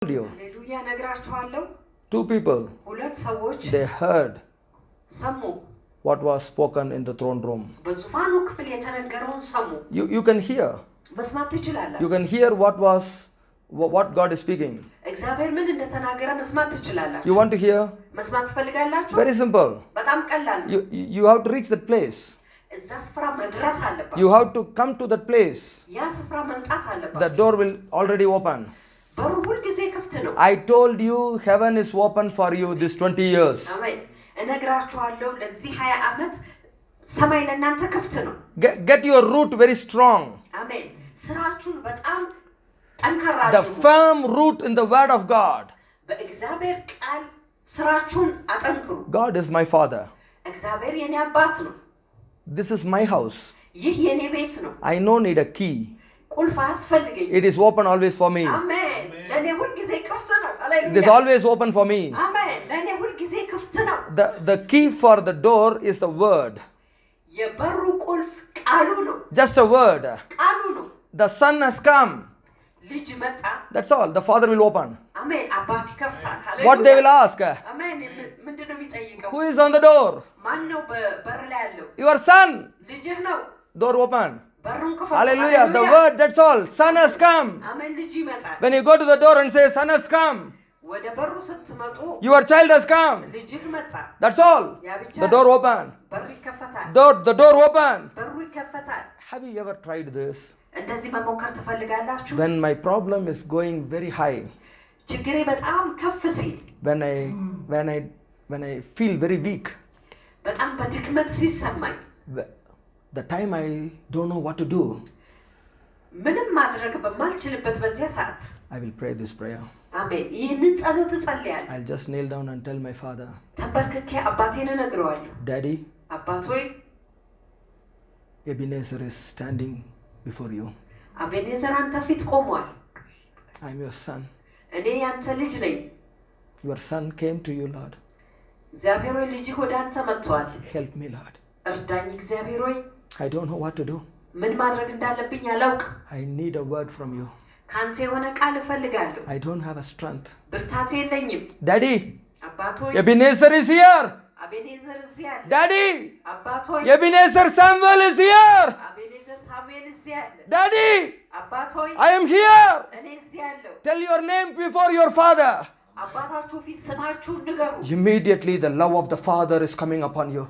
you. ሃሌሉያ ነግራችኋለሁ። Two people, ሁለት ሰዎች they heard ሰሙ። what was spoken in the throne room. በዙፋኑ ክፍል የተነገረውን ሰሙ። You can hear. መስማት ትችላላችሁ። You can hear what God is speaking. እግዚአብሔር ምን እንደተናገረ መስማት ትችላላችሁ። You want to hear? መስማት ትፈልጋላችሁ? Very simple. በጣም ቀላል ነው። You have to reach that place. እዛ ስፍራ መድረስ አለባችሁ። You have to come to that place. ያ ስፍራ መምጣት አለባችሁ። The door will already open. በሩ ሁልጊዜ ክፍት ነው። I told you heaven is open for you this 20 years. አሜን። እነግራችኋለሁ ለዚህ 20 ዓመት ሰማይ ለእናንተ ክፍት ነው። Get your root very strong. አሜን። ስራችሁን በጣም ጠንካራ The firm root in the word of God. በእግዚአብሔር ቃል ስራችሁን አጠንክሩ። God is my father. እግዚአብሔር የኔ አባት ነው። This is my house. ይህ የኔ ቤት ነው። I don't need a key. ቁልፍ አያስፈልገኝ። It is open always for me. አሜን። ለኔ ሁልጊዜ ክፍት ነው። It is always open for me. አሜን። ለኔ ሁልጊዜ ክፍት ነው። The key for the door is the word. የበሩ ቁልፍ ቃሉ ነው። Just a word. ቃሉ ነው። The son has come. ልጅ መጣ። That's all. The father will open. አሜን። አባት ይከፍታል። ሃሌሉያ። What they will ask? አሜን። ምንድነው የሚጠይቀው? Who is on the door? ማን ነው በር ላይ ያለው? Your son. ልጅህ ነው። Door open. በሩን ክፈት። Hallelujah. The word, that's all. Son has come. አሜን። ልጅ ይመጣል። When you go to the door and say, son has come, ወደ በሩ ስትመጡ your child has come. ልጅህ መጣ። That's all. ያ ብቻ The door open. በሩ ይከፈታል። The door open. በሩ ይከፈታል። Have you ever tried this? እንደዚህ መሞከር ትፈልጋላችሁ? When my problem is going very high, ችግሬ በጣም ከፍ ሲል፣ when I feel very weak, በጣም በድክመት ሲሰማኝ፣ the time I don't know what to do, ምንም ማድረግ በማልችልበት በዚያ ሰዓት I will pray this prayer. አሜን። ይህንን ጸሎት እጸልያለሁ። I'll just kneel down and tell my father, ተንበርክኬ አባቴን እነግረዋለሁ። Daddy, አባት ሆይ Ebenezer is standing before you. አቤኔዘር አንተ ፊት ቆሟል። I'm your son. እኔ ያንተ ልጅ ነኝ። Your son came to you, Lord. እግዚአብሔር ሆይ ልጅህ ወደ አንተ መጥቷል። Help me, Lord. እርዳኝ እግዚአብሔር ሆይ። I don't know what to do. ምን ማድረግ እንዳለብኝ አላውቅ። I need a word from you. ካንተ የሆነ ቃል እፈልጋለሁ። I don't have a strength. ብርታት የለኝም። Daddy, አባት ሆይ Ebenezer is here. አቤኔዘር እዚህ አለ። Daddy, አባት ሆይ Ebenezer Samuel is here. አቤኔዘር ሳሙኤል እዚህ አለ። Daddy, አባት ሆይ I am here. እኔ እዚህ አለሁ። Tell your name before your father. አባታችሁ ፊት ስማችሁን ንገሩ። Immediately the love of the father is coming upon you.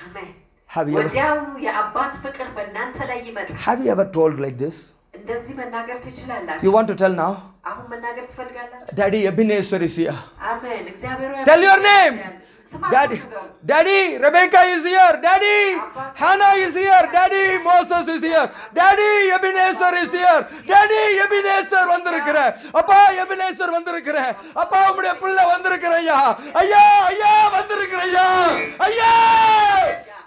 አሜን። Have you ወዲያውኑ የአባት ፍቅር በእናንተ ላይ ይመጣል። Have you ever told like this? እንደዚህ መናገር ትችላላችሁ። You want to tell now? አሁን መናገር ትፈልጋላችሁ? Daddy, Ebenezer is here. አሜን። እግዚአብሔር ሆይ Tell your name. ስማችሁን ንገሩ። Daddy, Rebecca is here. Daddy, Hannah is here. Daddy, Moses is here. Daddy, Ebenezer is here. Daddy, Ebenezer வந்திருக்கிற. அப்பா Ebenezer வந்திருக்கிற. அப்பா உம்முடைய பிள்ளை வந்திருக்கிறையா. ஐயா ஐயா வந்திருக்கிறையா. ஐயா.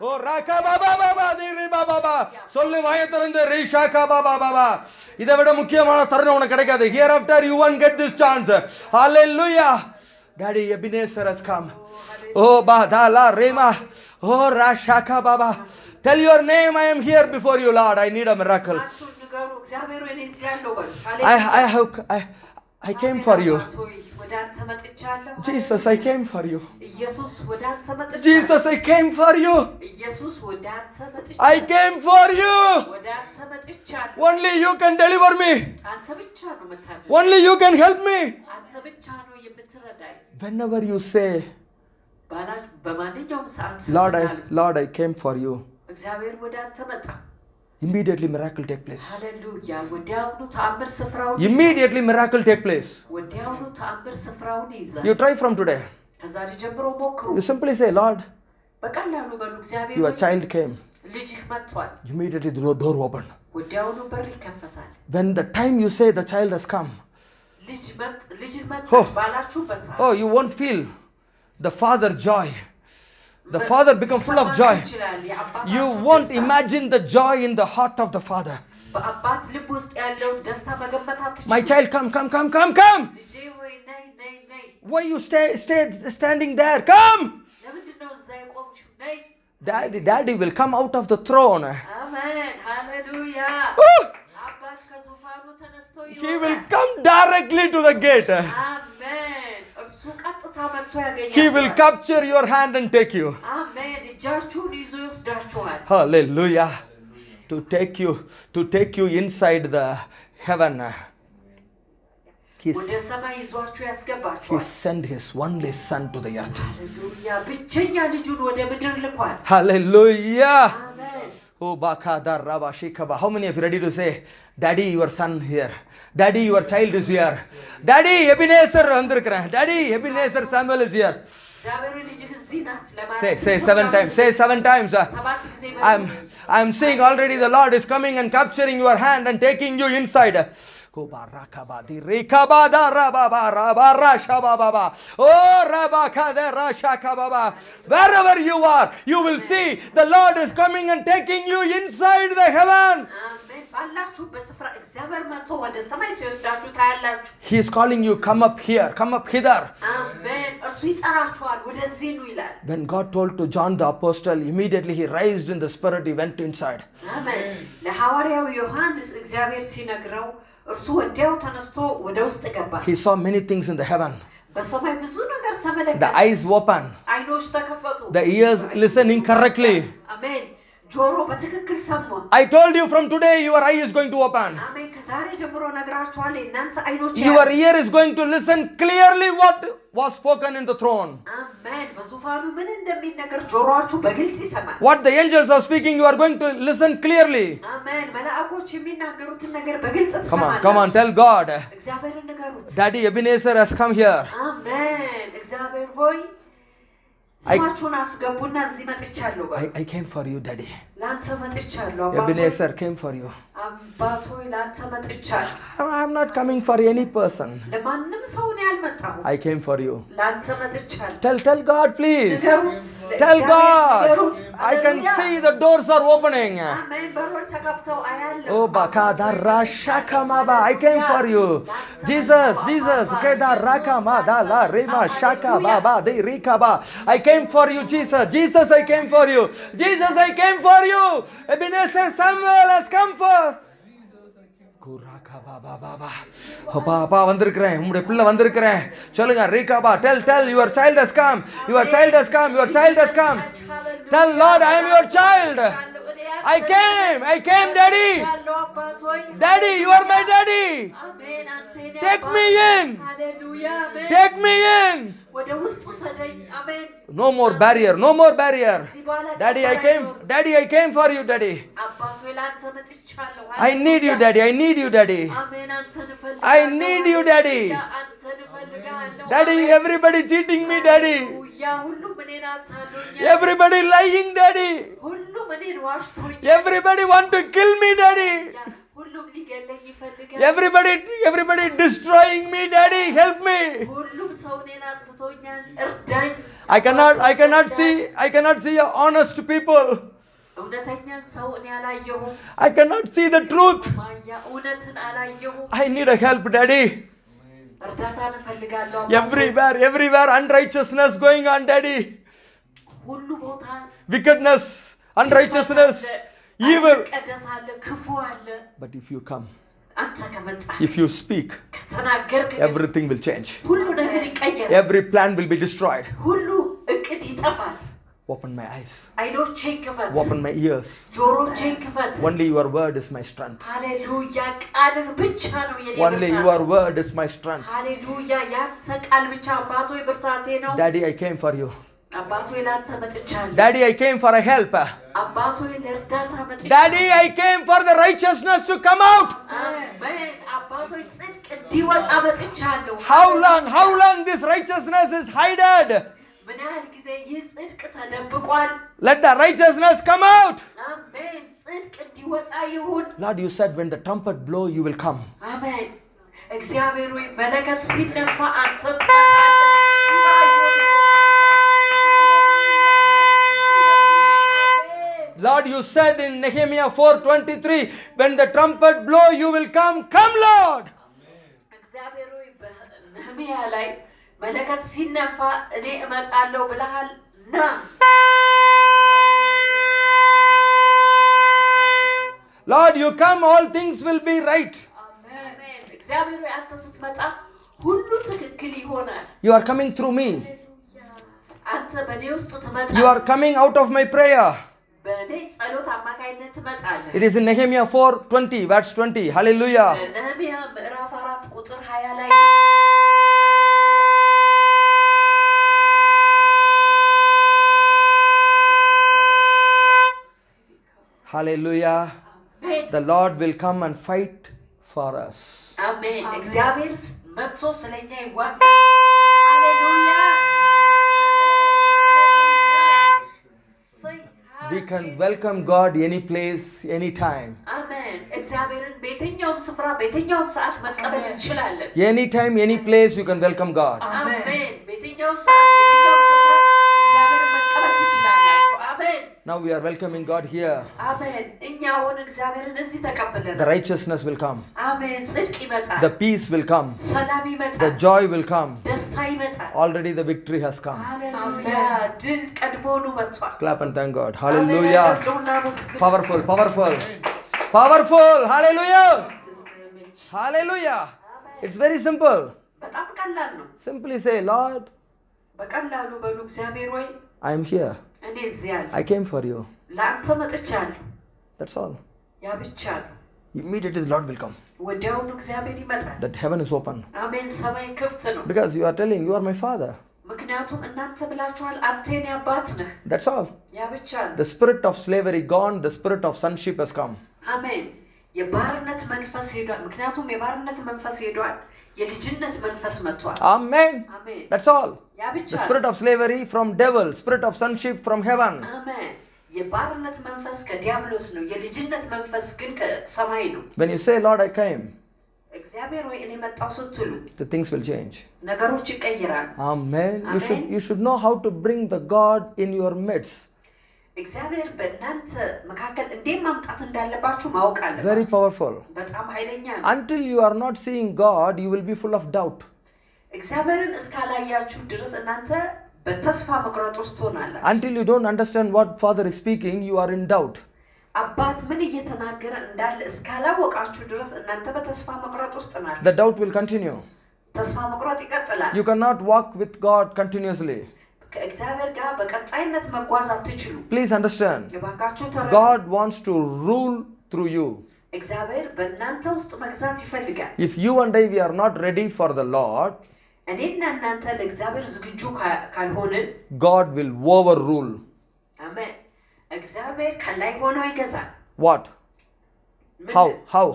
ஓ ராகா பாபா பாபா நீரி பாபா பாபா. சொல்லு வாயை திறந்து ரீஷாகா பாபா பாபா. இதை விட முக்கியமான தருணம் உனக்கு கிடைக்காது. Hereafter you won't get this chance. Hallelujah. Daddy, Ebenezer has come. Oh, Badala Rema. Oh, Rashaka Baba. Tell your name. I am here before you, Lord. I need a miracle. ስማችሁን ንገሩ። እግዚአብሔር ሆይ እኔ እዚህ አለሁ በሉ። I came for you. አባት ሆይ ወደ አንተ መጥቻለሁ። Jesus, I came for you. ኢየሱስ ወደ አንተ መጥቻለሁ። Jesus, I came for you. ኢየሱስ ወደ አንተ I መጥቻለሁ። came for you. ወደ አንተ መጥቻለሁ። Only you can deliver me. አንተ ብቻ ነው የምታድነኝ። Only you can help me. አንተ ብቻ ነው የምትረዳኝ። Whenever you say, በማንኛውም ሰዓት Lord, I came for you, እግዚአብሔር ወደ አንተ መጣ። immediately miracle take place. ሃሌሉያ። ወዲያውኑ ተአምር ስፍራውን Immediately miracle take place. ወዲያውኑ ተአምር ስፍራውን ይይዛል። You try from today. ከዛሬ ጀምሮ ሞክሩ። You simply say, Lord, በቀላሉ በሉ እግዚአብሔር your ሆይ child came. ልጅህ መጥቷል። Immediately the door open. ወዲያውኑ በር ይከፈታል። When the time you say the child has come, ልጅህ መጥቷል ባላችሁበት ሰዓት oh, you won't feel the father joy. The father become full of joy. You won't imagine the joy in the heart of the father. በአባት ልብ ውስጥ ያለውን ደስታ መገመት አትችሉም። My child, come. ልጄ ሆይ ነይ። Why you stay standing there? Come. ለምንድን ነው እዛ የቆምሽው? ነይ። Daddy will come out of the throne. አሜን። ሃሌሉያ። አባት ከዙፋኑ ተነስቶ He will come directly to the gate. አሜን እርሱ ቀጥታ መጥቶ He will ያገኛቸዋል capture your hand and take you. አሜን እጃችሁን ይዞ ይወስዳችኋል Hallelujah. To take you inside the heaven. ወደ ሰማይ ይዟችሁ He ያስገባችኋል sent his only son to the earth. ሃሌሉያ ብቸኛ ልጁን ወደ ምድር ልኳል Hallelujah. አሜን Oh, Bakadar Rabba Shikaba. How many of you ready to say, Daddy, your son here? Daddy, your child is here. Daddy, Ebenezer vandirukren. Daddy, Ebenezer Samuel is here. እግዚአብሔር ልጅ እዚህ ናት ለማለት Say 7 times. Say 7 times. ሰባት ጊዜ በሉ I'm seeing already the Lord is coming and capturing your hand and taking you inside. Kobarakabadi rekabada rababa rabarashababa. Oh rabakade rashakababa. Wherever you are, you will see the Lord is coming and taking you inside the heaven. አሜን ባላችሁበት ስፍራ እግዚአብሔር መጥቶ ወደ ሰማይ ሲወስዳችሁ ታያላችሁ He is calling you, come up here, come up hither. አሜን እርሱ ይጠራችኋል ወደዚህ ኑ ይላል When God told to John the apostle, immediately he raised in the spirit, he went inside. አሜን ለሐዋርያው ዮሐንስ እግዚአብሔር ሲነግረው እርሱ ወዲያው ተነስቶ ወደ ውስጥ ገባ He saw many things in the heaven. በሰማይ ብዙ ነገር The ተመለከተ eyes open, አይኖች ተከፈቱ the ears listening correctly. አሜን ጆሮ በትክክል ሰማ I told you from today your eye is going to open. አሜን ከዛሬ ጀምሮ ነግራችኋለሁ እናንተ አይኖች Your ear is going to listen clearly what was spoken in the throne. አሜን በዙፋኑ ምን እንደሚነገር ጆሮአችሁ በግልጽ ይሰማል What the angels are speaking, you are going to listen clearly. አሜን መላእክቶች የሚናገሩትን ነገር በግልጽ Come ትሰማላችሁ on, tell God. እግዚአብሔርን ንገሩት Daddy Ebenezer has come here. አሜን እግዚአብሔር ሆይ ስማችሁን አስገቡና እዚህ መጥቻለሁ በሉ I came for you, Daddy. ላንተ መጥቻለሁ አባቶ Ebenezer came for you. አባቶ ላንተ መጥቻለሁ I'm not coming for any person. ለማንም ሰው ነው ያልመጣሁ I came for you. ላንተ መጥቻለሁ Tell God, please. ንገሩት Tell ለእግዚአብሔር God. ንገሩት I can ሃሌሉያ see the doors are opening. አሜን በሮች ተከፍተው አያለሁ Oh, Bakada Rashakamaba. I came for you. Jesus. Keda Rakamada la Rema Shaka Baba de Rikaba. I came for you, Jesus. Jesus, I came for you. Jesus, I came for you. Ebenezer Samuel has come for. Papa வந்திருக்கிறேன் உம்முடைய பிள்ளை வந்திருக்கிறேன் சொல்லுங்க ரீகாபா tell your child has come your child has come your child has come tell Lord I am your child I came daddy daddy you are my daddy take me in take me in ወደ ውስጥ ውሰደኝ አሜን no more barrier daddy I came for you daddy አባቶ ላንተ መጥቻለሁ I need you daddy አሜን አንተን እፈልጋለሁ I need you daddy አንተን እፈልጋለሁ daddy everybody cheating me daddy ያ ሁሉም እኔን አታሎኛል everybody lying daddy ሁሉም እኔን ዋሽቶኛል everybody want to kill me daddy ሁሉም ሊገለኝ ይፈልጋል everybody destroying me daddy help me ሁሉም ሰው እኔን አጥፍቶኛል እርዳኝ I cannot see honest people እውነተኛን ሰው እኔ አላየሁም I cannot see the truth ማያ እውነትን አላየሁም I need a help daddy እርዳታን እፈልጋለሁ everywhere unrighteousness going on daddy ሁሉ ቦታ wickedness unrighteousness evil ቀደስ አለ ክፉ አለ but if you come አንተ ከመጣ if you speak ከተናገርክ everything will change ሁሉ ነገር ይቀየራል every plan will be destroyed ሁሉ እቅድ ይጠፋል open my eyes አይኖቼን ክፈት open my ears ጆሮቼን ክፈት only your word is my strength ሃሌሉያ ቃልህ ብቻ ነው የኔ only your word is my strength ሃሌሉያ ያንተ ቃል ብቻ አባቶ ብርታቴ ነው daddy I came for you አባቶ ላንተ መጥቻለሁ daddy I came for a help አባቶ ለእርዳታ መጥቻለሁ daddy I came for the righteousness to come out አሜን አባቶ ጽድቅ እንዲወጣ መጥቻለሁ how long this righteousness is hidden ምን ያህል ጊዜ ይህ ጽድቅ ተደብቋል let the righteousness come out አሜን ጽድቅ እንዲወጣ ይሁን Lord you said when the trumpet blow you will come አሜን እግዚአብሔር ሆይ መለከት ሲነፋ አንተ ትመጣለህ Lord you said in Nehemiah 4:23 when the trumpet blow you will come Lord እግዚአብሔር ሆይ በነህምያ ላይ መለከት ሲነፋ እኔ እመጣለሁ ብለሃል ና Lord you come all things will be right አሜን እግዚአብሔር ሆይ አንተ ስትመጣ ሁሉ ትክክል ይሆናል። You are coming through me. አንተ በኔ ውስጥ ትመጣለህ። You are coming out of my prayer. በኔ ጸሎት አማካይነት ትመጣለህ። It is in Nehemiah 4:20, verse 20. Hallelujah. ነህምያ ምዕራፍ 4 ቁጥር 20 ላይ ነው። Hallelujah. The Lord will come and fight for us. አሜን። እግዚአብሔር መጥቶ ስለኛ ይዋጋል። ሃሌሉያ። We can welcome God any place, any time. አሜን። እግዚአብሔርን በየትኛውም ስፍራ በየትኛውም ሰዓት መቀበል እንችላለን። Any time, any place you can welcome God. አሜን። በየትኛውም ሰዓት በየትኛውም ስፍራ እግዚአብሔርን መቀበል ትችላላችሁ። አሜን። Now we are welcoming God here. አሜን። እኛ አሁን እግዚአብሔርን እዚህ ተቀብለናል። The righteousness will come. አሜን። ጽድቅ ይመጣል። The peace will come. ሰላም ይመጣል። The joy will come. ደስታ ይመጣል። Already the victory has come. ሃሌሉያ። ድል ቀድሞውኑ መጥቷል። Clap and thank God. አሜን። Hallelujah. ጨብጭቡና መስግኑ። Powerful, powerful. Powerful. Hallelujah. Hallelujah. It's very simple. በጣም ቀላል ነው። Simply say, Lord, በቀላሉ በሉ እግዚአብሔር ሆይ I am here. እኔ እዚህ አለሁ። I came for you. ለአንተ መጥቻለሁ። That's all. ያ ብቻ ነው። Immediately the Lord will come. ወዲያውኑ እግዚአብሔር ይመጣል። That heaven is open. አሜን። ሰማይ ክፍት ነው። Because you are telling, you are my father. ምክንያቱም እናንተ ብላችኋል አንተ የኔ አባት ነህ። That's all. ያ ብቻ ነው። The spirit of slavery gone, the spirit of sonship has come. አሜን። የባርነት መንፈስ ሄዷል። ምክንያቱም የባርነት መንፈስ ሄዷል። የልጅነት መንፈስ መጥቷል። Amen. አሜን። That's all. ያ ብቻ The ነው። spirit of slavery from devil, spirit of sonship from heaven. አሜን። የባርነት መንፈስ ከዲያብሎስ ነው። የልጅነት መንፈስ ግን ከሰማይ ነው። When you say, Lord, I came, እግዚአብሔር ሆይ እኔ መጣሁ ስትሉ the things will change. ነገሮች ይቀየራሉ። Amen. Amen. You should know how to bring the God in your midst. እግዚአብሔር በእናንተ መካከል እንዴት ማምጣት እንዳለባችሁ ማወቅ Very አለባችሁ። powerful. በጣም ኃይለኛ ነው። Until you are not seeing God, you will be full of doubt. እግዚአብሔርን እስካላያችሁ ድረስ እናንተ በተስፋ መቁረጥ ውስጥ ትሆናላችሁ። Until you don't understand what Father is speaking, you are in doubt. አባት ምን እየተናገረ እንዳለ እስካላወቃችሁ ድረስ እናንተ በተስፋ መቁረጥ ውስጥ ናችሁ። The doubt will continue. ተስፋ መቁረጥ ይቀጥላል። You cannot walk with God continuously. ከእግዚአብሔር ጋር በቀጣይነት መጓዝ አትችሉ። Please understand. የባካችሁ ተረዱ። God wants to rule through you. እግዚአብሔር በእናንተ ውስጥ መግዛት ይፈልጋል። If you and I we are not ready for the Lord, እኔና እናንተ ለእግዚአብሔር ዝግጁ ካልሆንን God will overrule. አሜን። እግዚአብሔር ከላይ ሆኖ ይገዛል። What?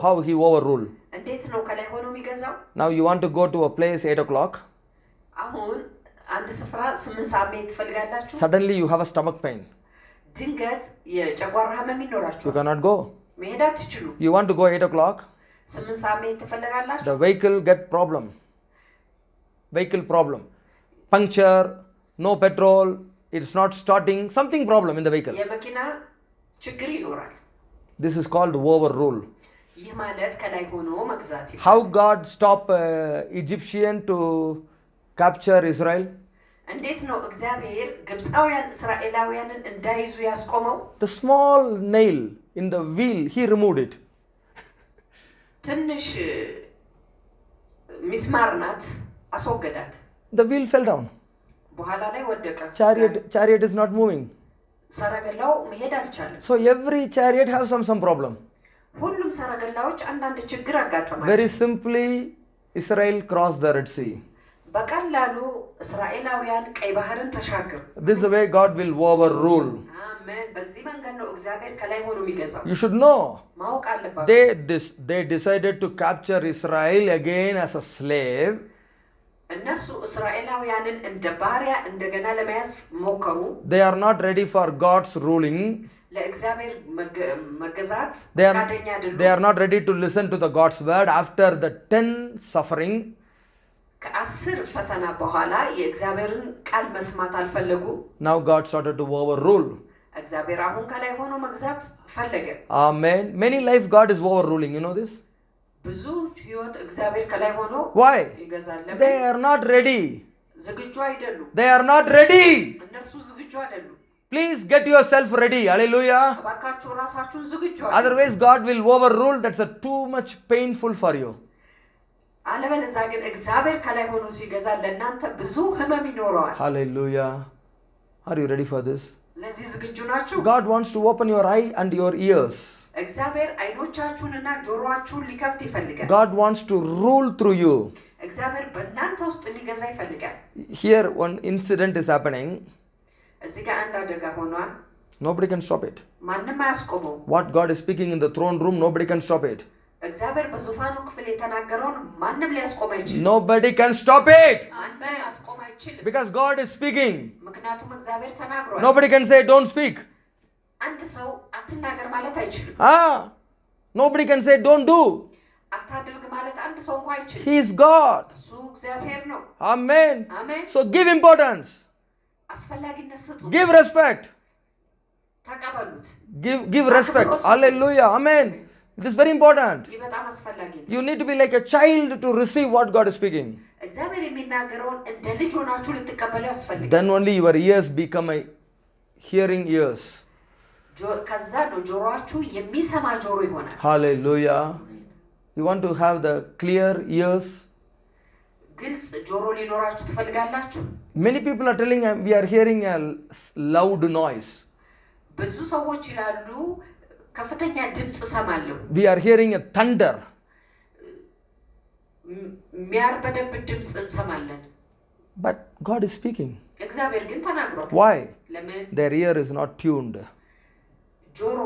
How he overrule? እንዴት ነው ከላይ ሆኖ የሚገዛው? Now you want to go to a place 8 o'clock. አሁን አንድ ስፍራ 8 ሰዓት መሄድ ትፈልጋላችሁ። Suddenly you have a stomach pain. ድንገት የጨጓራ ህመም You ይኖራችኋል። cannot go. መሄድ አትችሉ። You want to go 8 o'clock. 8 ሰዓት መሄድ ትፈልጋላችሁ። The vehicle get problem. Vehicle problem. Puncture, no petrol, it's not starting, something problem in the vehicle. የመኪና ችግር ይኖራል። This is called overrule. ይህ ማለት ከላይ ሆኖ መግዛት ይባላል። How God stop Egyptian to capture Israel? እንዴት ነው እግዚአብሔር ግብፃውያን እስራኤላውያንን እንዳይዙ ያስቆመው? The small nail in the wheel, he removed it. ትንሽ ሚስማር ናት፣ አስወገዳት። The wheel fell down. በኋላ ላይ ወደቀ። Chariot is not moving. ሰረገላው መሄድ አልቻለም። So every chariot have some problem. ሁሉም ሰረገላዎች አንዳንድ ችግር አጋጠማቸው። Very simply, Israel crossed the Red Sea. በቀላሉ እስራኤላውያን ቀይ ባህርን ተሻገሩ። This is the way God will overrule. አሜን። በዚህ መንገድ ነው እግዚአብሔር ከላይ ሆኖ የሚገዛው። You should know. ማወቅ አለባችሁ። They decided to capture Israel again as a slave. እነሱ እስራኤላውያንን እንደ ባሪያ እንደገና ለመያዝ ሞከሩ። They are not ready for God's ruling. ለእግዚአብሔር መገዛት ፈቃደኛ አይደሉም። They are not ready to listen to the God's word after the 10 suffering. ከ10 ፈተና በኋላ የእግዚአብሔርን ቃል መስማት አልፈለጉ። Now God started to overrule. እግዚአብሔር አሁን ከላይ ሆኖ መግዛት ፈለገ። Amen. Many life God is overruling. You know this? ብዙ ህይወት እግዚአብሔር ከላይ ሆኖ Why? ይገዛል። They are not ready. ዝግጁ አይደሉም። They are not ready. እነርሱ ዝግጁ አይደሉም። Please get yourself ready. Hallelujah. እባካችሁ ራሳችሁን ዝግጁ አድርጉ። Otherwise God will overrule. That's too much painful for you. አለበለዚያ ግን እግዚአብሔር ከላይ ሆኖ ሲገዛ ለእናንተ ብዙ ህመም ይኖረዋል። Hallelujah. Are you ready for this? ለዚህ ዝግጁ ናችሁ? God wants to open your eye and your ears. እግዚአብሔር አይኖቻችሁንና ጆሮአችሁን ሊከፍት ይፈልጋል። God wants to rule through you. እግዚአብሔር በእናንተ ውስጥ ሊገዛ ይፈልጋል። Here one incident is happening. እዚህ ጋር አንድ አደጋ ሆኗል። Nobody can stop it. ማንም አያስቆመው። What God is speaking in the throne room, nobody can stop it. እግዚአብሔር በዙፋኑ ክፍል የተናገረውን ማንም ሊያስቆም አይችልም። Nobody can stop it. ማንም ሊያስቆም አይችልም። Because God is speaking. ምክንያቱም እግዚአብሔር ተናግሯል። Nobody can say don't speak. አንድ ሰው አትናገር ማለት አይችልም። Nobody can say don't do. አታድርግ ማለት አንድ ሰው እንኳን አይችልም። He is God. እሱ እግዚአብሔር ነው። Amen. አሜን። So give importance. አስፈላጊነት ስጡ። Give respect. ተቀበሉት። Give respect. Hallelujah. Amen. It is very important. ይህ በጣም አስፈላጊ ነው። You need to be like a child to receive what God is speaking. እግዚአብሔር የሚናገረውን እንደ ልጅ ሆናችሁ ልትቀበሉ ያስፈልጋል። Then only your ears become a hearing ears. ከዛ ነው ጆሮአችሁ የሚሰማ ጆሮ ይሆናል። Hallelujah. You want to have the clear ears? ግልጽ ጆሮ ሊኖራችሁ ትፈልጋላችሁ? Many people are telling we are hearing a loud noise. ብዙ ሰዎች ይላሉ ከፍተኛ ድምጽ ሰማለሁ። We are hearing a thunder. የሚያርበደብድ ድምጽ እንሰማለን። But God is speaking. እግዚአብሔር ግን ተናግሯል። Why? ለምን? Their ear is not tuned. ጆሮ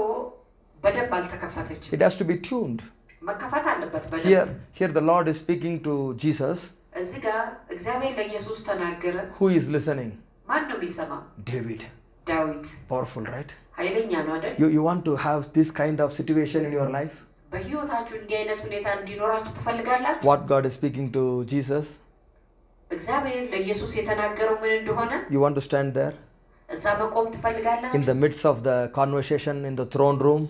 በደንብ አልተከፈተችም። It has to be tuned. መከፈት አለበት በደንብ። Here the Lord is speaking to Jesus. እዚህ ጋር እግዚአብሔር ለኢየሱስ ተናገረ። Who is listening? ማን ነው የሚሰማ? David. ዳዊት። Powerful, right? ኃይለኛ ነው አይደል? You want to have this kind of situation in your life? በህይወታችሁ እንዲህ አይነት ሁኔታ እንዲኖራችሁ ትፈልጋላችሁ? What God is speaking to Jesus? እግዚአብሔር ለኢየሱስ የተናገረው ምን እንደሆነ? You want to stand there? እዛ መቆም ትፈልጋላችሁ? In the midst of the conversation in the throne room?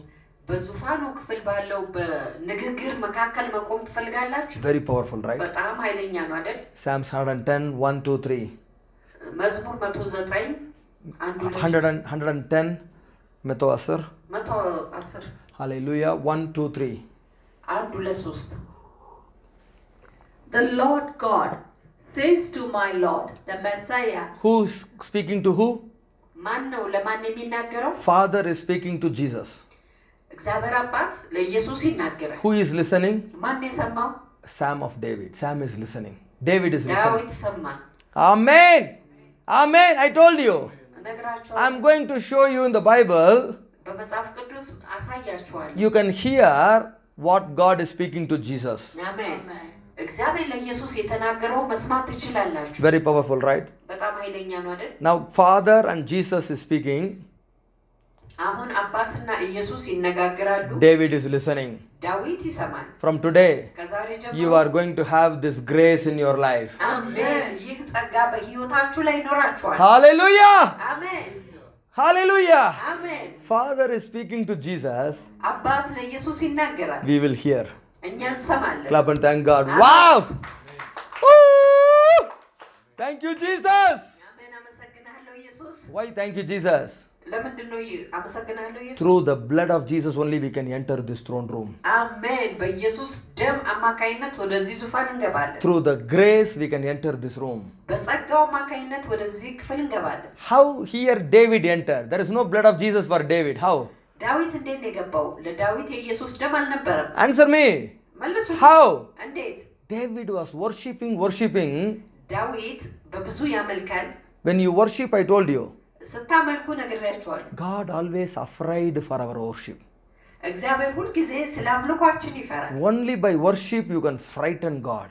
በዙፋኑ ክፍል ባለው በንግግር መካከል መቆም ትፈልጋላችሁ? Very powerful, right? በጣም ኃይለኛ ነው አይደል? Psalms 110, 1, 2, 3. መዝሙር 109 110 110 110 Hallelujah. 1, 2, 3. 1 2 3 The Lord God says to my Lord, the Messiah. Who is speaking to who? ማን ነው ለማን የሚናገረው? Father is speaking to Jesus. እግዚአብሔር አባት ለኢየሱስ ይናገራል። Who is listening? ማን የሰማው? Sam of David. Sam is listening. David is listening. ዳዊት ሰማ። Amen. Amen. I told you. ነግራችኋለሁ። I'm going to show you in the Bible. በመጽሐፍ ቅዱስ አሳያችኋለሁ። You can hear what God is speaking to Jesus. አሜን። እግዚአብሔር ለኢየሱስ የተናገረው መስማት ትችላላችሁ። Very powerful, right? በጣም ኃይለኛ ነው አይደል? Now Father and Jesus is speaking. አሁን አባትና ኢየሱስ ይነጋገራሉ። David is listening. ዳዊት ይሰማል። From today, ከዛሬ ጀምሮ you are going to have this grace in your life. አሜን። ይህ ጸጋ በህይወታችሁ ላይ ይኖራችኋል። Hallelujah! አሜን። Hallelujah! አሜን። Father is speaking to Jesus. አባት ለኢየሱስ ይናገራል። We will hear. እኛ እንሰማለን። Clap and thank God. Wow! Woo! Thank you, Jesus. አሜን። አመሰግናለሁ ኢየሱስ። Why thank you, Jesus? ለምንድን ነው አመሰግናለሁ ኢየሱስ? Through the blood of Jesus only we can enter this throne room. አሜን። በኢየሱስ ደም አማካይነት ወደዚህ ዙፋን እንገባለን። Through the grace we can enter this room. በጸጋው አማካይነት ወደዚህ ክፍል እንገባለን። How here David entered? There is no blood of Jesus for David. How? ዳዊት እንዴት ነው የገባው? ለዳዊት የኢየሱስ ደም አልነበረም። Answer me. መልሱ። How? እንዴት? David was worshiping. ዳዊት በብዙ ያመልካል። When you worship, I told you, ስታመልኩ ነግሬያችኋለሁ። God always afraid for our worship. እግዚአብሔር ሁልጊዜ ስለ አምልኳችን ይፈራል። Only by worship you can frighten God.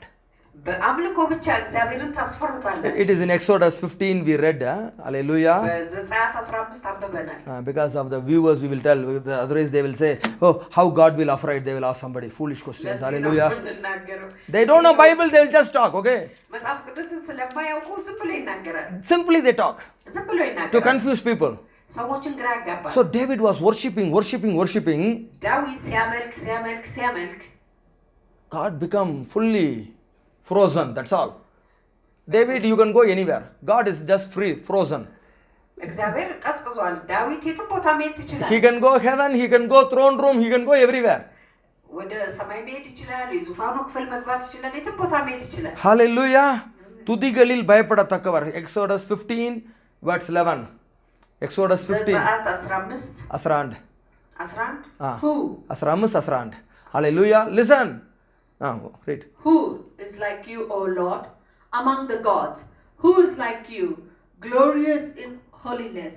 በአምልኮ ብቻ እግዚአብሔርን ታስፈሩታላችሁ። It is in Exodus 15 we read. Hallelujah. በዘጸአት 15 አንብበናል። Because of the viewers we will tell. Otherwise they will say, oh, how God will afraid. They will ask somebody foolish questions. Hallelujah. They don't know Bible. They will just talk. Okay. መጽሐፍ ቅዱስን ስለማያውቁ ዝም ብሎ ይናገራል። Simply they talk. ዝም ብሎ ይናገራል። To confuse people. ሰዎችን ግራ ያጋባል። So David was worshiping. ዳዊት ሲያመልክ God become fully frozen. That's all. David, you can go anywhere. God is just free, frozen. እግዚአብሔር ቀዝቅዟል። ዳዊት የትም ቦታ መሄድ ትችላል። He can go heaven, he can go throne room, he can go everywhere. ወደ ሰማይ መሄድ ይችላል የዙፋኑ ክፍል መግባት ይችላል የትም ቦታ መሄድ ይችላል Hallelujah. துதிகளில் பயப்படத்தக்கவர். Exodus 15 verse 11. Exodus 15 ዘጸአት 15 11. 11 Who? 15 11. Hallelujah. Listen. Read. Who is like you, O Lord, among the gods? Who is like you, glorious in holiness,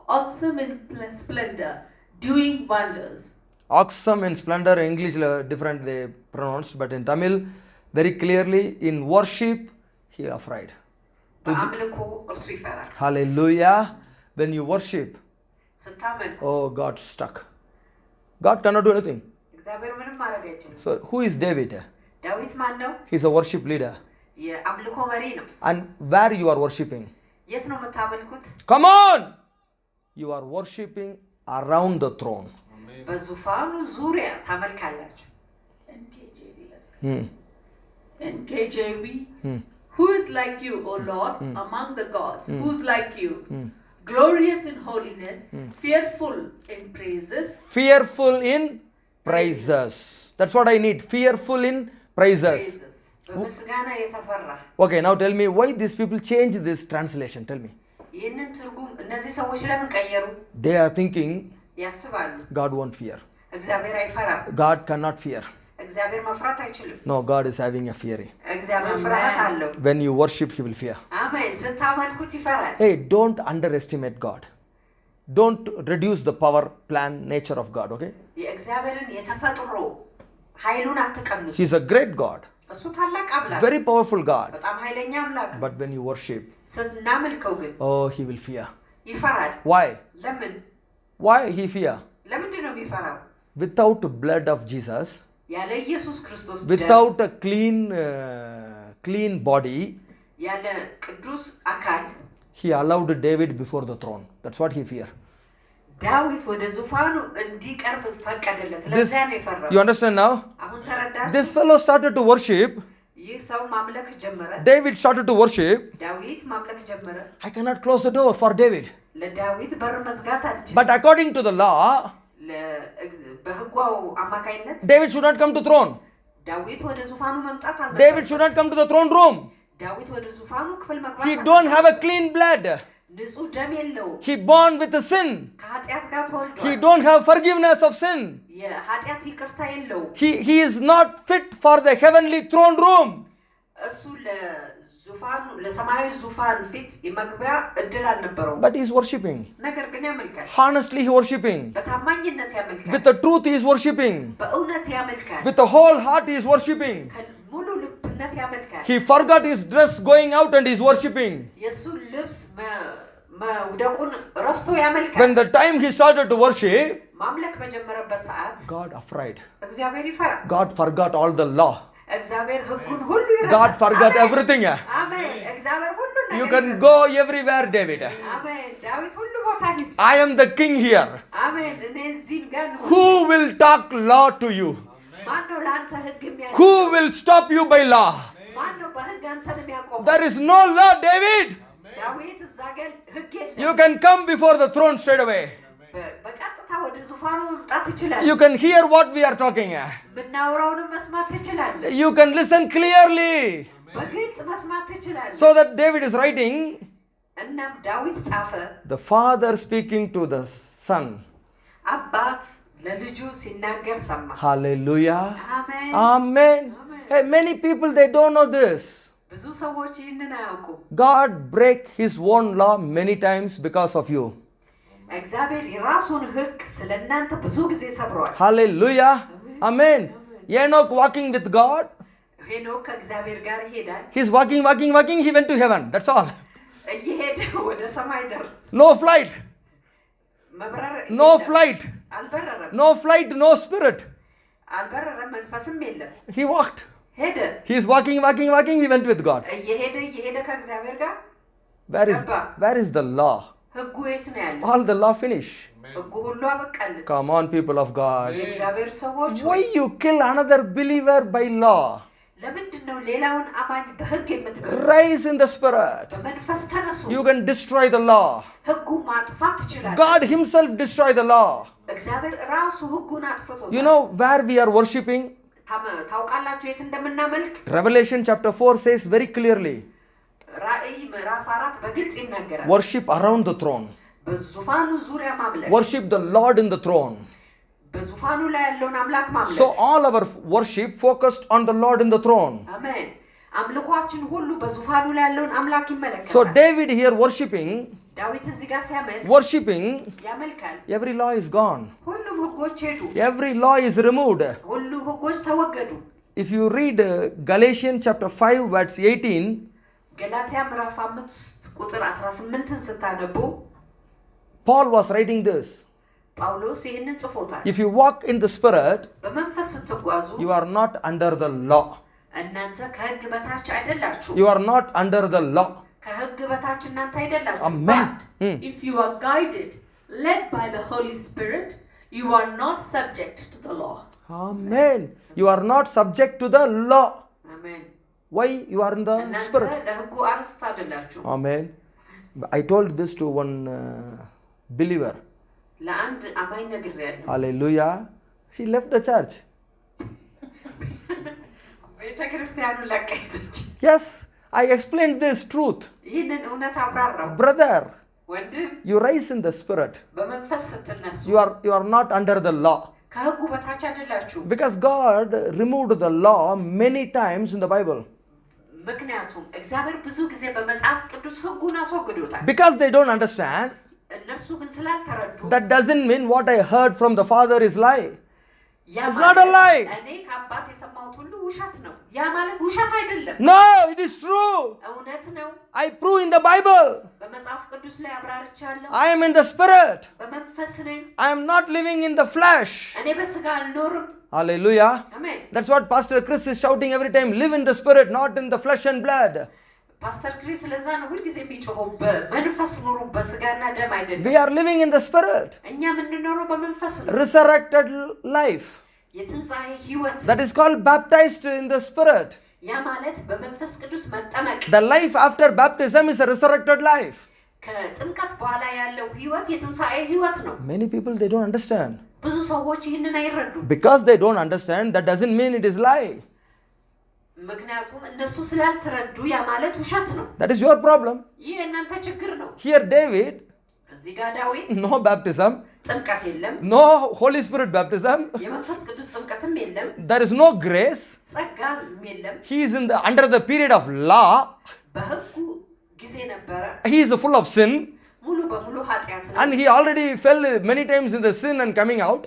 awesome in splendor, doing wonders? Awesome in splendor, English different they pronounced, but in Tamil very clearly in worship he afraid. በአምልኮ እርሱ ይፈራል Hallelujah. When you worship, ስታመልኩ oh, God stuck. God cannot do anything. እግዚአብሔር ምንም ማድረግ አይችልም So who is David? ዳዊት ማን ነው He's a worship leader. የአምልኮ መሪ ነው And where you are worshiping? የት ነው የምታመልኩት Come on! You are worshiping around the throne. በዙፋኑ ዙሪያ ታመልካላችሁ NKJV. Hmm. NKJV. Who is like you, O Lord, among the gods? Who is like you? Glorious in holiness, fearful in praises. Fearful in praises. That's what I need. Fearful in praises. በምስጋና የተፈራ Okay, now tell me why these people change this translation. Tell me. ይህንን ትርጉም እነዚህ ሰዎች ለምን ቀየሩ They are thinking ያስባሉ God won't fear. እግዚአብሔር አይፈራም God cannot fear. እግዚአብሔር መፍራት አይችልም No, God is having a fear. እግዚአብሔር ፍርሃት አለው When you worship, He will fear. አሜን ስታመልኩት ይፈራል Hey, don't underestimate God. Don't reduce the power, plan, nature of God, okay? የእግዚአብሔርን የተፈጥሮ ኃይሉን አትቀንሱ He's a great God, እሱ ታላቅ አምላክ very powerful God. በጣም ኃይለኛ አምላክ But when you worship, ስናመልከው ግን oh, He will fear. ይፈራል Why? ለምን Why He fear? ለምንድን ነው የሚፈራው Without the blood of Jesus, ያለ ኢየሱስ ክርስቶስ ደም without a clean body, ያለ ቅዱስ አካል He allowed David before the throne. That's what He fear. ዳዊት ወደ ዙፋኑ እንዲቀርብ ፈቀደለት This, ለዚያ ነው የፈራው you understand now? አሁን ተረዳችሁ This fellow started to worship. ይህ ሰው ማምለክ ጀመረ David started to worship. ዳዊት ማምለክ ጀመረ I cannot close the door for David. ለዳዊት በር መዝጋት አልችልም But according to the law, በህጓው አማካይነት David should not come to throne. ዳዊት ወደ ዙፋኑ መምጣት David should not come to the throne room. ዳዊት ወደ ዙፋኑ ክፍል መግባት He don't have a clean blood. ንጹህ ደም የለውም He born with a sin. ከኃጢአት ጋር He ተወልዷል don't have forgiveness of sin. የኃጢአት ይቅርታ የለውም He is not fit for the heavenly throne room. እሱ ለዙፋኑ ለሰማያዊ ዙፋን ፊት የመግቢያ እድል አልነበረውም But he is worshipping. ነገር ግን ያመልካል Honestly, he worshiping. በታማኝነት ያመልካል With the truth, he is worshiping. በእውነት ያመልካል With the whole heart, he is worshiping. ሙሉ ልብነት ያመልካል He forgot his dress going out and he is worshiping. የሱ ልብስ መውደቁን ረስቶ ያመልካል When the time he started to worship, ማምለክ በጀመረበት ሰዓት God afraid. እግዚአብሔር ይፈራል God forgot all the law. እግዚአብሔር ሕጉን ሁሉ ይረሳል God forgot everything. አሜን እግዚአብሔር ሁሉ ነገር You can ይረሳል። go everywhere, David. አሜን ዳዊት ሁሉ ቦታ ሂድ I am the king here. አሜን እኔ እዚህ ጋር ነው Who will talk law to you? ማን ነው ለአንተ ሕግ የሚያቆም Who will stop you by law? ማን ነው በሕግ አንተን የሚያቆም There is no law, David. ዳዊት እዛ ጋር ሕግ የለም You can come before the throne straight away. በቀጥታ ወደ ዙፋኑ መምጣት ትችላለህ You can hear what we are talking. ምናወራውንም መስማት ትችላለህ You can listen clearly. በግልጽ መስማት ትችላለህ So that David is writing, እናም ዳዊት ጻፈ the father speaking to the son. አባት ለልጁ ሲናገር ሰማ Hallelujah. አሜን Amen. Hey, many people, they don't know this. ብዙ ሰዎች ይህንን አያውቁም God break his own law many times because of you. እግዚአብሔር የራሱን ሕግ ስለእናንተ ብዙ ጊዜ ሰብሯል Hallelujah. Amen. Enoch walking with God. ሄኖክ ከእግዚአብሔር ጋር ይሄዳል He's walking. He went to heaven. That's all. እየሄደ ወደ ሰማይ ደረሰ No flight. መብረር No የለም። flight. አልበረረም No flight, no spirit. አልበረረም መንፈስም የለም He walked. ሄደ He's walking. He went with God. እየሄደ ከእግዚአብሔር ጋር Where is the law? ሕጉ የት ነው ያለው All the law finish. ሕጉ ሁሉ አበቃልን Come on, people of God. የእግዚአብሔር ሰዎች Why you kill another believer by law? ለምንድን ነው ሌላውን አማኝ በሕግ የምትገሉ Rise in the spirit. በመንፈስ ተነሱ ተነሱ። You can destroy the law. ሕጉ ማጥፋት ትችላለህ። God himself destroyed the law. እግዚአብሔር ራሱ ሕጉን አጥፍቶታል። You know where we are worshipping? ታውቃላችሁ የት እንደምናመልክ? Revelation chapter 4 says very clearly, ራእይ ምዕራፍ 4 በግልጽ ይናገራል። worship around the throne. በዙፋኑ ዙሪያ ማምለክ። Worship the Lord in the throne. በዙፋኑ ላይ ያለውን አምላክ ማምለክ። So all our worship focused on the Lord in the throne. አሜን። አምልኳችን ሁሉ በዙፋኑ ላይ ያለውን አምላክ ይመለከታል። So David here worshiping, ዳዊት እዚህ ጋር ሲያመልክ worshiping, ያመልካል። every law is gone. ሁሉም ሕጎች ሄዱ። Every law is removed. ሁሉ ሕጎች ተወገዱ። If you read Galatians chapter 5 verse 18, ገላትያ ምዕራፍ 5 ቁጥር 18ን ስታነቡ Paul was writing this. ጳውሎስ ይህንን ጽፎታል። If you walk in the Spirit, በመንፈስ ስትጓዙ you are not under the law. እናንተ ከሕግ በታች አይደላችሁ። You are not under the law. ከሕግ በታች እናንተ አይደላችሁ። Amen. If you are guided, led by the Holy Spirit, you are not subject to the law. Amen. You are not subject to the law. አሜን። Why? You are in the እናንተ Spirit. ለሕጉ አርስት አይደላችሁ። Amen. I told this to one believer. ለአንድ አማኝ ነግሬያለሁ። Hallelujah. She left the church. ቤተ ክርስቲያኑን ለቃ ሄደች። Yes, I explained this truth. ይህንን እውነት አብራራው። Brother, ወንድም you rise in the Spirit. በመንፈስ ስትነሱ You are not under the law. ከሕጉ በታች አይደላችሁ። Because God removed the law many times in the Bible. ምክንያቱም እግዚአብሔር ብዙ ጊዜ በመጽሐፍ ቅዱስ ሕጉን አስወግዶታል። Because they don't understand, እነርሱ ግን ስላልተረዱ that doesn't mean what I heard from the Father is lie. ያ It's ማለት not a lie. እኔ ከአባት የሰማሁት ሁሉ ውሸት ነው። ያ ማለት ውሸት አይደለም፣ No, it is true. እውነት ነው። I prove in the Bible. በመጽሐፍ ቅዱስ ላይ አብራርቻለሁ። I am in the Spirit. በመንፈስ ነኝ። I am not living in the flesh. እኔ በስጋ አልኖርም። Hallelujah. አሜን። That's what Pastor Chris is shouting every time. Live in the Spirit, not in the flesh and blood. ፓስተር ክሪስ ለዛ ነው ሁልጊዜ የሚጮኸው በመንፈስ ኑሩ፣ በስጋና ደም አይደለም። We are living in the Spirit. እኛ የምንኖረው በመንፈስ ነው። Resurrected life. የትንሣኤ ሕይወት That is called baptized in the Spirit. ያ ማለት በመንፈስ ቅዱስ መጠመቅ። The life after baptism is a resurrected life. ከጥምቀት በኋላ ያለው ሕይወት የትንሣኤ ሕይወት ነው። Many people, they don't understand. ብዙ ሰዎች ይህንን አይረዱም። Because they don't understand, that doesn't mean it is lie. ምክንያቱም እነሱ ስላልተረዱ ያ ማለት ውሸት ነው። That is your problem. ይህ የእናንተ ችግር ነው። Here David, እዚህ ጋር ዳዊት no baptism, ጥምቀት የለም፣ no Holy Spirit baptism, የመንፈስ ቅዱስ ጥምቀትም የለም፣ there is no grace. ጸጋም የለም። He is under the period of law. በሕጉ ጊዜ ነበረ። He is full of sin. ሙሉ በሙሉ ኃጢአት ነው። And he already fell many times in the sin and coming out.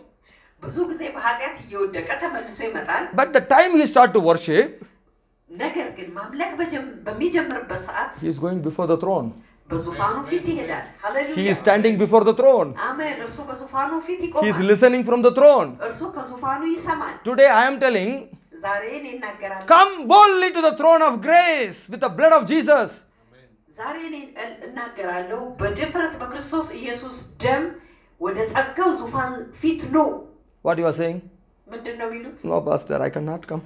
ብዙ ጊዜ በኃጢአት እየወደቀ ተመልሶ ይመጣል። But the time he start to worship, ነገር ግን ማምለክ በሚጀምርበት ሰዓት he is going before the throne. በዙፋኑ ፊት ይሄዳል። ሃሌሉያ። He is standing before the throne. አሜን። እርሱ በዙፋኑ ፊት He is ይቆማል። listening from the throne. እርሱ ከዙፋኑ ይሰማል። Today I am telling, ዛሬ እኔ እናገራለሁ። come boldly to the throne of grace with the blood of Jesus. ዛሬ እኔ እናገራለሁ በድፍረት በክርስቶስ ኢየሱስ ደም ወደ ጸጋው ዙፋን ፊት ነው። What you are saying? ምንድን ነው የሚሉት? No, Pastor, I cannot come.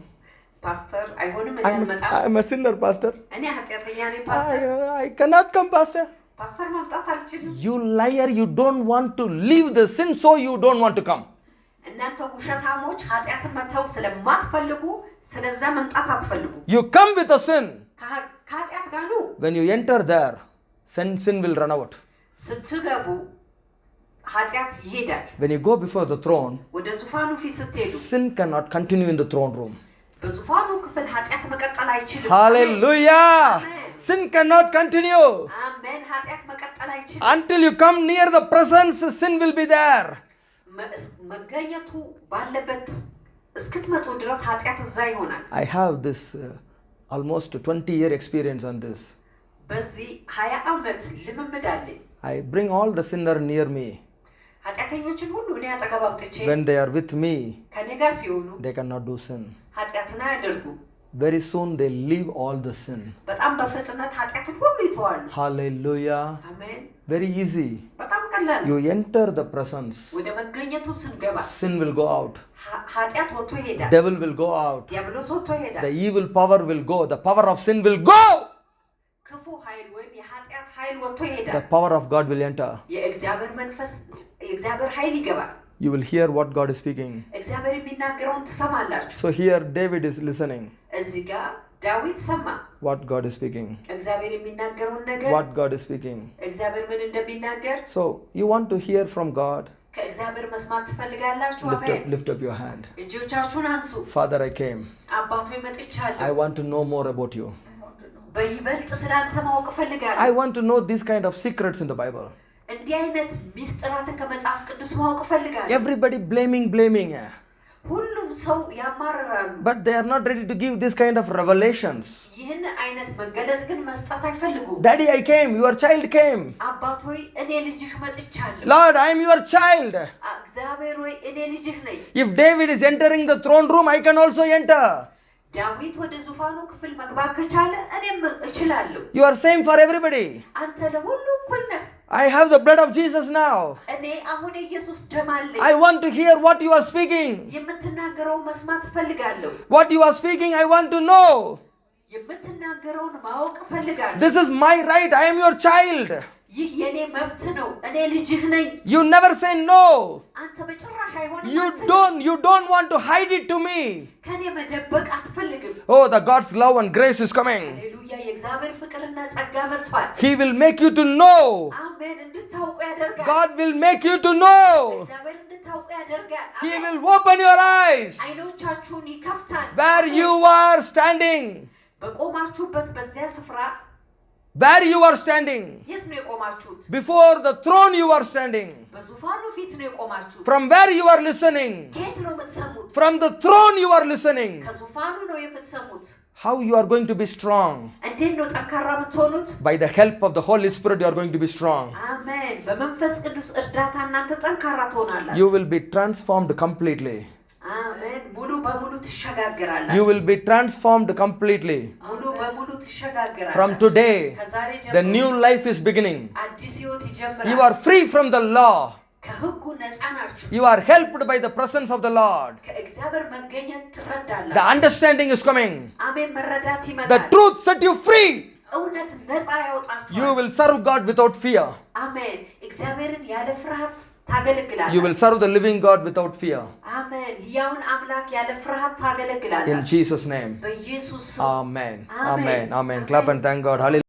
ፓስተር አይሆንም፣ እኔ አልመጣም። I am a sinner, Pastor. እኔ ኃጢአተኛ ነኝ ፓስተር። I cannot come, Pastor. ፓስተር መምጣት አልችልም። You liar, you don't want to leave the sin, so you don't want to come. እናንተ ውሸታሞች ኃጢአትን መተው ስለማትፈልጉ ስለዛ መምጣት አትፈልጉ። You come with the sin. ከኃጢአት ጋር ኑ። When you enter there, sin will run out. ስትገቡ ኃጢአት ይሄዳል። When you go before the throne, ወደ ዙፋኑ ፊት ስትሄዱ sin cannot continue in the throne room. በዙፋኑ ክፍል ኃጢአት መቀጠል አይችልም። Hallelujah! Amen. Sin cannot continue. አሜን። ኃጢአት መቀጠል አይችልም። Until you come near the presence, sin will be there. መገኘቱ ባለበት እስክትመጡ ድረስ ኃጢአት እዛ ይሆናል። I have this almost 20-year experience on this. በዚህ 20 ዓመት ልምምድ አለኝ። I bring all the sinner near me. ኃጢአተኞችን ሁሉ እኔ አጠገብ አምጥቼ When they are with me, ከኔ ጋር ሲሆኑ they cannot do sin. ኃጢአትን አያደርጉ። Very soon they leave all the sin. በጣም በፍጥነት ኃጢአትን ሁሉ ይተዋሉ። Hallelujah. አሜን። Very easy. በጣም ቀላል ነው። You enter the presence, ወደ መገኘቱ ስንገባ sin will go out. ኃጢአት ወጥቶ ይሄዳል። Devil will go out. ዲያብሎስ ወጥቶ ይሄዳል። The evil power will go. The power of sin will go. ክፉ ኃይል ወይም የኃጢአት ኃይል ወጥቶ the ይሄዳል። power of God will enter. የእግዚአብሔር መንፈስ የእግዚአብሔር ኃይል ይገባል። You will hear what God is speaking. እግዚአብሔር የሚናገረውን ትሰማላችሁ። So here David is listening እዚህ ጋር ዳዊት ሰማ what God is speaking. እግዚአብሔር የሚናገረውን ነገር What God is speaking. እግዚአብሔር ምን እንደሚናገር So you want to hear from God? ከእግዚአብሔር መስማት ትፈልጋላችሁ? Lift up your hand. እጆቻችሁን አንሱ። Father, I came. አባቶ መጥቻለሁ። I want to know more about you. በይበልጥ ስላንተ ማወቅ እፈልጋለሁ። I want to know these kind of secrets in the Bible. እንዲህ አይነት ሚስጥራትን ከመጽሐፍ ቅዱስ ማወቅ እፈልጋለሁ። Everybody blaming. ሁሉም ሰው ያማርራሉ። But they are not ready to give this kind of revelations. ይህን አይነት መገለጥ ግን መስጠት አይፈልጉም። Daddy, I came. Your child came. አባት ሆይ እኔ ልጅህ መጥቻለሁ። Lord, I am your child. እግዚአብሔር ሆይ እኔ ልጅህ ነኝ። If David is entering the throne room, I can also enter. ዳዊት ወደ ዙፋኑ ክፍል መግባት ከቻለ እኔም እችላለሁ። You are same for everybody. አንተ ለሁሉ እኩል ነህ። I have the blood of Jesus now. እኔ አሁን ኢየሱስ ደም አለኝ። I want to hear what you are speaking. የምትናገረውን መስማት እፈልጋለሁ። What you are speaking, I want to know. የምትናገረውን ማወቅ እፈልጋለሁ። This is my right. I am your child. ይህ የኔ መብት ነው። እኔ ልጅህ ነኝ። You never say no. አንተ በጭራሽ አይሆንም። You don't want to hide it to me. ከኔ መደበቅ አትፈልግም። Oh, the God's love and grace is coming. ሃሌሉያ! የእግዚአብሔር ፍቅርና ጸጋ መጥቷል። He will make you to know. አሜን። እንድታውቁ ያደርጋል። God will make you to know. እግዚአብሔር እንድታውቁ ያደርጋል። He will open your eyes አይኖቻችሁን ይከፍታል። where you are standing. በቆማችሁበት በዚያ ስፍራ Where you are standing. የት ነው የቆማችሁት? Before the throne you are standing. በዙፋኑ ፊት ነው የቆማችሁት። From where you are listening. ከየት ነው የምትሰሙት? From the throne you are listening. ከዙፋኑ ነው የምትሰሙት። How you are going to be strong? እንዴት ነው ጠንካራ የምትሆኑት? By the help of the Holy Spirit you are going to be strong. አሜን። በመንፈስ ቅዱስ እርዳታ እናንተ ጠንካራ ትሆናላችሁ። You will be transformed completely. አሜን። ሙሉ በሙሉ ትሸጋገራላችሁ። You will be transformed completely. ሙሉ በሙሉ ትሸጋገራላችሁ። From today, ከዛሬ the ጀምሮ new life is beginning. አዲስ ሕይወት ይጀምራል። You are free from the law. ከሕጉ ነፃ ናችሁ። You are helped by the presence of the Lord. ከእግዚአብሔር መገኘት The ትረዳላችሁ። understanding is coming. አሜን። መረዳት The ይመጣል። truth set you free. እውነት ነፃ ያወጣችኋል። You will serve God without fear. አሜን። እግዚአብሔርን ያለ ፍርሃት ታገለግላለህ። You will serve the living God without fear. አሜን። ሕያውን አምላክ ያለ ፍርሃት ታገለግላለህ። In Jesus' name. በኢየሱስ ስም Amen. Amen. Amen. Amen. Clap and thank God. Hallelujah.